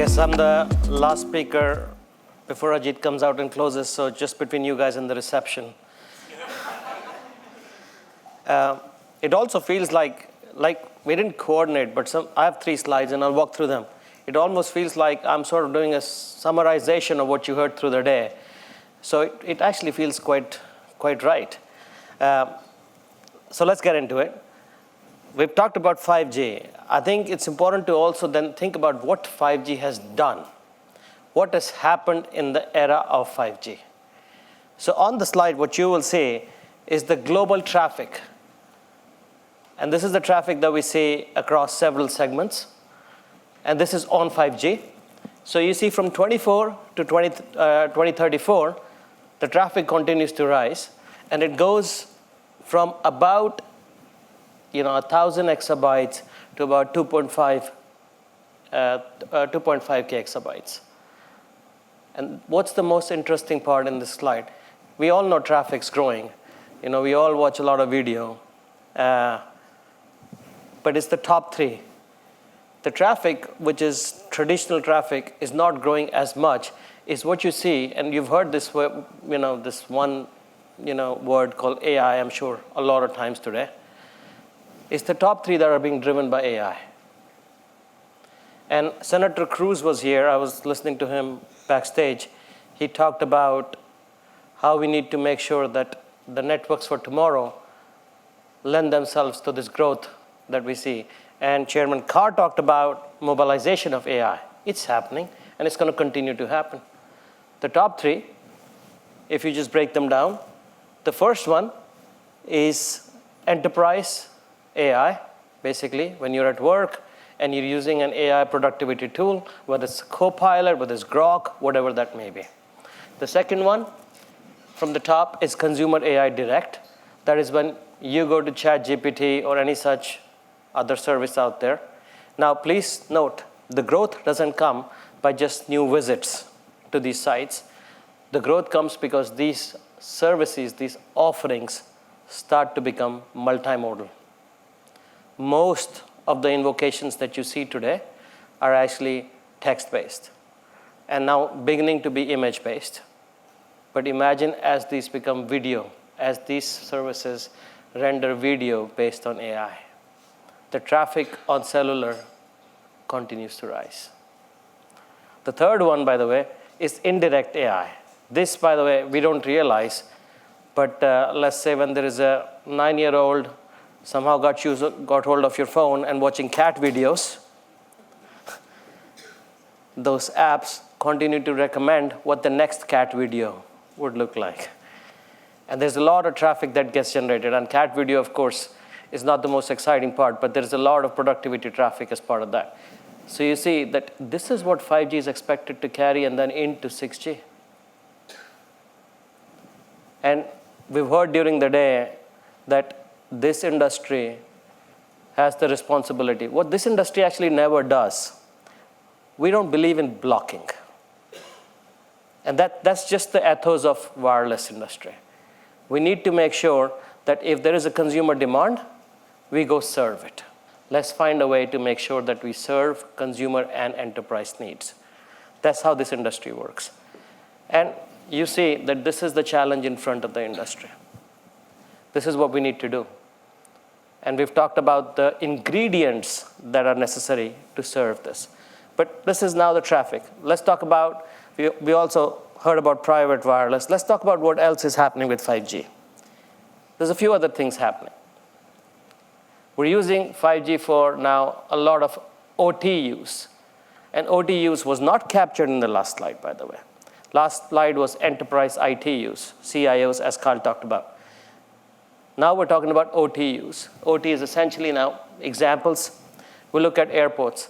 guess I'm the last speaker before Ajit comes out and closes, so just between you guys and the reception. It also feels like we didn't coordinate, but I have 3 slides and I'll walk through them. It almost feels like I'm sort of doing a summarization of what you heard through the day. So it actually feels quite right. So let's get into it. We've talked about 5G. I think it's important to also then think about what 5G has done. What has happened in the era of 5G? So on the slide, what you will see is the global traffic. And this is the traffic that we see across several segments. And this is on 5G. So you see from 24 to 2034, the traffic continues to rise. And it goes from about 1,000 exabytes to about 2.5 exabytes. And what's the most interesting part in this slide? We all know traffic's growing. We all watch a lot of video. But it's the top 3. The traffic, which is traditional traffic, is not growing as much, is what you see. And you've heard this, this one, word called AI, I'm sure, a lot of times today. It's the top 3 that are being driven by AI. And Senator Cruz was here. I was listening to him backstage. He talked about how we need to make sure that the networks for tomorrow lend themselves to this growth that we see. And Chairman Carr talked about mobilization of AI. It's happening, and it's going to continue to happen. The top 3, if you just break them down, the first one is enterprise AI. Basically, when you're at work and you're using an AI productivity tool, whether it's Copilot, whether it's Grok, whatever that may be. The second one from the top is consumer AI direct. That is when you go to ChatGPT or any such other service out there. Now, please note, the growth doesn't come by just new visits to these sites. The growth comes because these services, these offerings, start to become multimodal. Most of the invocations that you see today are actually text-based and now beginning to be image-based. But imagine as these become video, as these services render video based on AI, the traffic on cellular continues to rise. The third one, by the way, is indirect AI. This, by the way, we don't realize, but let's say when there is a 9-year-old somehow got hold of your phone and watching cat videos, those apps continue to recommend what the next cat video would look like. And there's a lot of traffic that gets generated. And cat video, of course, is not the most exciting part, but there's a lot of productivity traffic as part of that. So you see that this is what 5G is expected to carry and then into 6G. And we've heard during the day that this industry has the responsibility. What this industry actually never does, we don't believe in blocking. And that's just the ethos of wireless industry. We need to make sure that if there is a consumer demand, we go serve it. Let's find a way to make sure that we serve consumer and enterprise needs. That's how this industry works. And you see that this is the challenge in front of the industry. This is what we need to do. And we've talked about the ingredients that are necessary to serve this. But this is now the traffic. Let's talk about, we also heard about private wireless. Let's talk about what else is happening with 5G. There's a few other things happening. We're using 5G for now a lot of OT use. And OT use was not captured in the last slide, by the way. Last slide was enterprise IT use, CIOs, as Carl talked about. Now we're talking about OT use. OT is essentially now examples. We look at airports.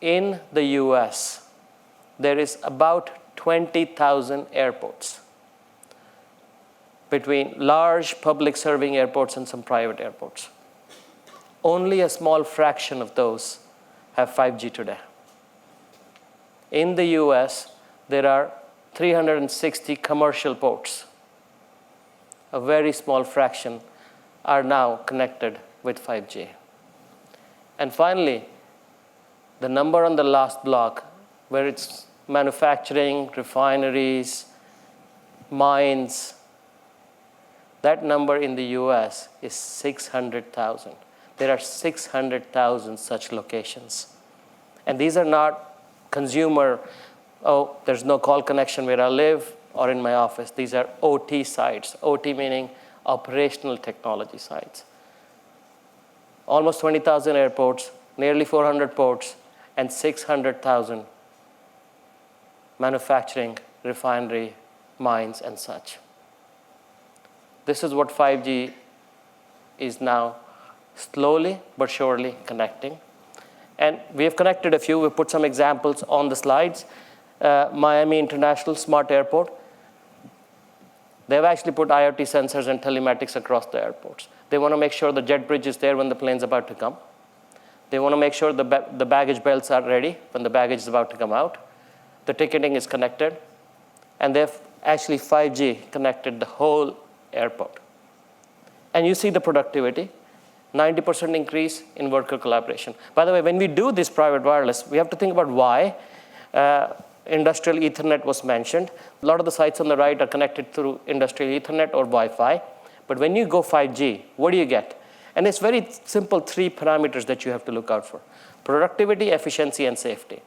In the US, there is about 20,000 airports between large public serving airports and some private airports. Only a small fraction of those have 5G today. In the US, there are 360 commercial ports. A very small fraction are now connected with 5G. And finally, The number on the last block, where it's manufacturing, refineries, mines, that number in the US is 600,000. There are 600,000 such locations. And these are not consumer, oh, there's no call connection where I live or in my office. These are OT sites. OT meaning operational technology sites. Almost 20,000 airports, nearly 400 ports, and 600,000 manufacturing, refinery, mines, and such. This is what 5G is now slowly but surely connecting. And we have connected a few. We put some examples on the slides. Miami International Smart Airport. They've actually put IoT sensors and telematics across the airports. They want to make sure the jet bridge is there when the plane's about to come. They want to make sure the baggage belts are ready when the baggage is about to come out. The ticketing is connected. And they've actually 5G connected the whole airport. And you see the productivity, 90% increase in worker collaboration. By the way, when we do this private wireless, we have to think about why. Industrial Ethernet was mentioned. A lot of the sites on the right are connected through industrial Ethernet or Wi-Fi. But when you go 5G, what do you get? And it's very simple 3 parameters that you have to look out for. Productivity, efficiency, and safety.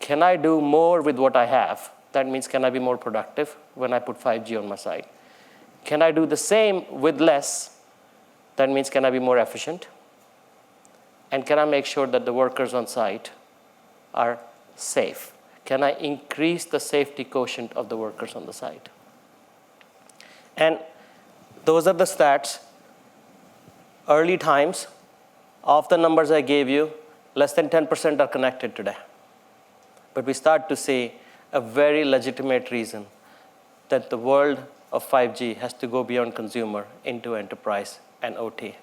Can I do more with what I have? That means, can I be more productive when I put 5G on my site? Can I do the same with less? That means, can I be more efficient? And can I make sure that the workers on site are safe? Can I increase the safety quotient of the workers on the site? And those are the stats. Early times, of the numbers I gave you, less than 10% are connected today. But we start to see a very legitimate reason that the world of 5G has to go beyond consumer into enterprise and OT.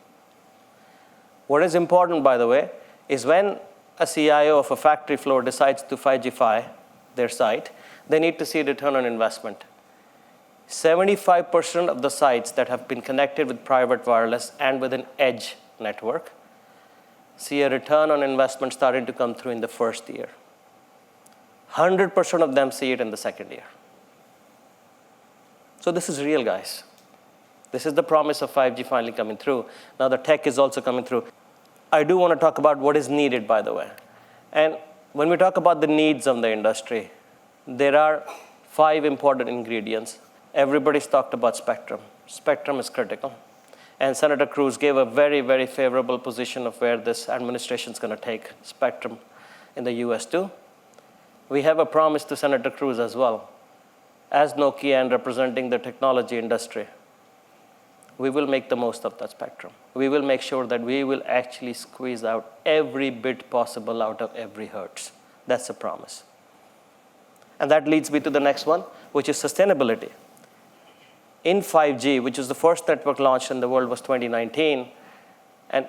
What is important, by the way, is when a CIO of a factory floor decides to 5Gify their site, they need to see a return on investment. 75% of the sites that have been connected with private wireless and with an edge network see a return on investment starting to come through in the first year. 100% of them see it in the second year. So this is real, guys. This is the promise of 5G finally coming through. Now the tech is also coming through. I do want to talk about what is needed, by the way. And when we talk about the needs of the industry, there are 5 important ingredients. Everybody's talked about spectrum. Spectrum is critical. And Senator Cruz gave a very, very favorable position of where this administration is going to take spectrum in the US too. We have a promise to Senator Cruz as well. As Nokia and representing the technology industry, we will make the most of that spectrum. We will make sure that we will actually squeeze out every bit possible out of every hertz. That's a promise. And that leads me to the next one, which is sustainability. In 5G, which is the first network launched in the world, was 2019. And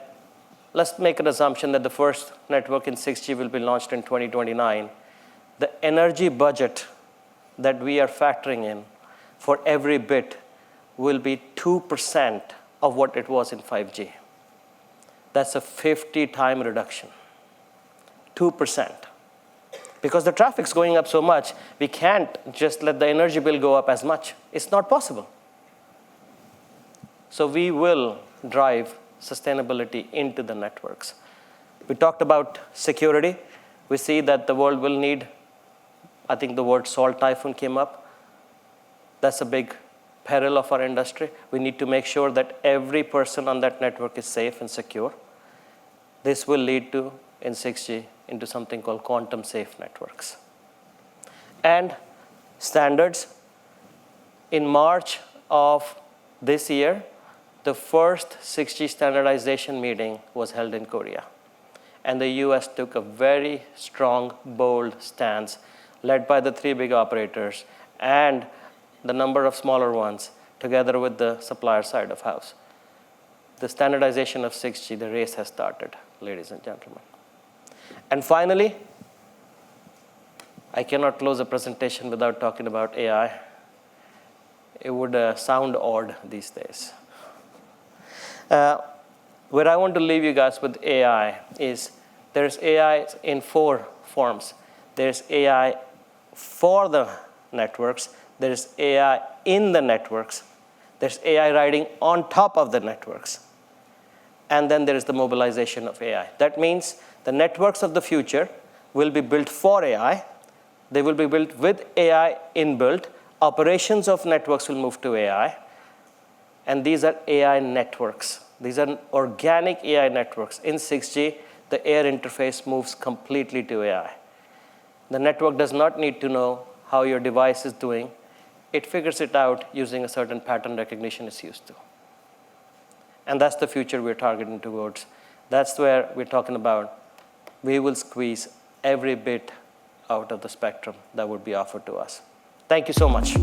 let's make an assumption that the first network in 6G will be launched in 2029. The energy budget that we are factoring in for every bit will be 2% of what it was in 5G. That's a 50-time reduction. 2%. Because the traffic's going up so much, we can't just let the energy bill go up as much. It's not possible. So we will drive sustainability into the networks. We talked about security. We see that the world will need, I think the word salt typhoon came up. That's a big peril of our industry. We need to make sure that every person on that network is safe and secure. This will lead to, in 6G, into something called quantum safe networks. And standards. In March of this year, the first 6G standardization meeting was held in Korea. And the US took a very strong, bold stance, led by the 3 big operators and the number of smaller ones, together with the supplier side of house. The standardization of 6G, the race has started, ladies and gentlemen. And finally, I cannot close a presentation without talking about AI. It would sound odd these days. Where I want to leave you guys with AI is There's AI in 4 forms. There's AI for the networks. There's AI in the networks. There's AI riding on top of the networks. And then there is the mobilization of AI. That means the networks of the future will be built for AI. They will be built with AI inbuilt. Operations of networks will move to AI. And these are AI networks. These are organic AI networks. In 6G, the air interface moves completely to AI. The network does not need to know how your device is doing. It figures it out using a certain pattern recognition it's used to. And that's the future we're targeting towards. That's where we're talking about we will squeeze every bit out of the spectrum that would be offered to us. Thank you so much.